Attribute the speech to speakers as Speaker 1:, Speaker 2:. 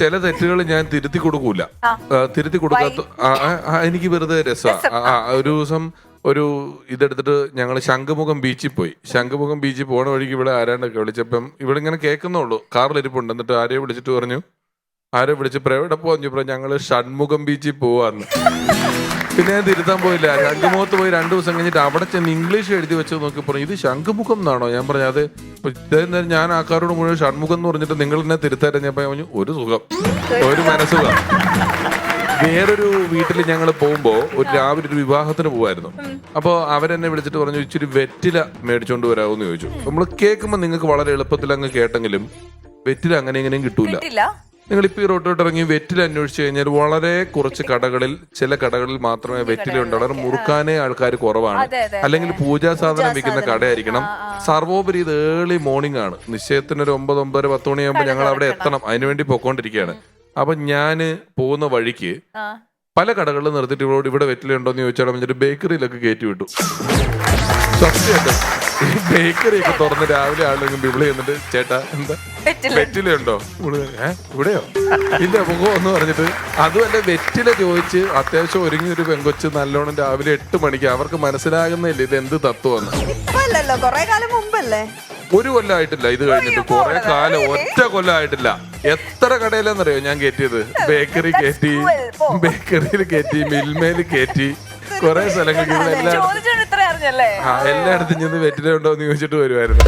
Speaker 1: ചില തെറ്റുകൾ ഞാൻ തിരുത്തി കൊടുക്കൂല. തിരുത്തി കൊടുക്കാത്ത എനിക്ക് വെറുതെ രസമാണ്. ഒരു ദിവസം ഒരു ഇതെടുത്തിട്ട് ഞങ്ങൾ ശംഖുമുഖം ബീച്ചിൽ പോയി. ശംഖുമുഖം ബീച്ചിൽ പോണ വഴിക്ക് ഇവിടെ ആരാണ്ടൊക്കെ വിളിച്ചപ്പം ഇവിടെ ഇങ്ങനെ കേൾക്കുന്നുള്ളൂ, കാറിലിരിപ്പുണ്ട്. എന്നിട്ട് ആരെയോ വിളിച്ചിട്ട് പറഞ്ഞു, ആരോ വിളിച്ചപ്പോ എവിടെ പോവാന്ന് ചോദിച്ചപ്പോ ഞങ്ങള് ഷൺമുഖം ബീച്ചിൽ പോവാന്ന്. പിന്നെ ഞാൻ തിരുത്താൻ പോയില്ല. ശംഖുമുഖത്ത് പോയി 2 ദിവസം കഴിഞ്ഞിട്ട് അവിടെ ചെന്ന് ഇംഗ്ലീഷ് എഴുതി വെച്ച് നോക്കിയപ്പോ ഇത് ശംഖുമുഖം എന്നാണോ? ഞാൻ പറഞ്ഞു അത് ഇത്രയും നേരം ഞാൻ ആൾക്കാരോട് മുഴുവൻ ഷൺമുഖം എന്ന് പറഞ്ഞിട്ട് നിങ്ങൾ എന്നെ തിരുത്താൻ ഞാൻ പറഞ്ഞു ഒരു സുഖം, ഒരു മനസ്സുഖം. വേറൊരു വീട്ടിൽ ഞങ്ങൾ പോകുമ്പോ രാവിലെ ഒരു വിവാഹത്തിന് പോവായിരുന്നു. അപ്പൊ അവരെന്നെ വിളിച്ചിട്ട് പറഞ്ഞു ഇച്ചിരി വെറ്റില മേടിച്ചോണ്ട് വരാമെന്ന് ചോദിച്ചു. നമ്മൾ കേൾക്കുമ്പോ നിങ്ങൾക്ക് വളരെ എളുപ്പത്തിൽ അങ്ങ് കേട്ടെങ്കിലും വെറ്റില അങ്ങനെ എങ്ങനെയും കിട്ടൂല. നിങ്ങൾ ഇപ്പൊ ഈ റോട്ടോട്ട് ഇറങ്ങി വെറ്റില അന്വേഷിച്ചു കഴിഞ്ഞാൽ വളരെ കുറച്ച് കടകളിൽ, ചില കടകളിൽ മാത്രമേ വെറ്റില ഉണ്ടാവും. മുറുക്കാനേ ആൾക്കാർ കുറവാണ്, അല്ലെങ്കിൽ പൂജാ സാധനം വിൽക്കുന്ന കടയായിരിക്കണം. സർവോപരി ഇത് ഏർലി മോർണിംഗ് ആണ്. നിശ്ചയത്തിന് ഒരു 9, 9, 10 മണിയാകുമ്പോൾ ഞങ്ങൾ അവിടെ എത്തണം. അതിനുവേണ്ടി പൊക്കോണ്ടിരിക്കുകയാണ്. അപ്പൊ ഞാന് പോകുന്ന വഴിക്ക് പല കടകളിൽ നിർത്തിയിട്ട് ഇവിടെ വെറ്റില ഉണ്ടോന്ന് ചോദിച്ചാൽ എന്നിട്ട് ബേക്കറിയിലൊക്കെ കയറ്റി വിട്ടു. സത്യമായിട്ട് ഈ ബേക്കറി ഒക്കെ തുറന്ന് രാവിലെ ആളുകൾ ഇവിടെ എന്നിട്ട് ചേട്ടാ എന്താ വെറ്റില ഉണ്ടോ? ഇവിടെയോ? ഇല്ല മുഖം എന്ന് പറഞ്ഞിട്ട് അതുമല്ല വെറ്റില ചോദിച്ച് അത്യാവശ്യം ഒരുങ്ങി ഒരു പെങ്കൊച്ച് നല്ലോണം രാവിലെ 8 മണിക്ക് അവർക്ക് മനസ്സിലാകുന്നില്ല ഇത് എന്ത് തത്വമെന്ന്. ഒരു കൊല്ലമായിട്ടില്ല ഇത് കഴിഞ്ഞിട്ട്, കുറെ കാലം, ഒറ്റ കൊല്ലമായിട്ടില്ല. എത്ര കടയിലെന്നറിയോ ഞാൻ കയറ്റിയത്? ബേക്കറി കയറ്റി, ബേക്കറിയിൽ കയറ്റി, മിൽമേൽ കയറ്റി, കുറെ സ്ഥലങ്ങളിൽ എല്ലായിടത്തും ചെന്ന് വെറ്റില ഉണ്ടോ എന്ന് ചോദിച്ചിട്ട് വരുമായിരുന്നു.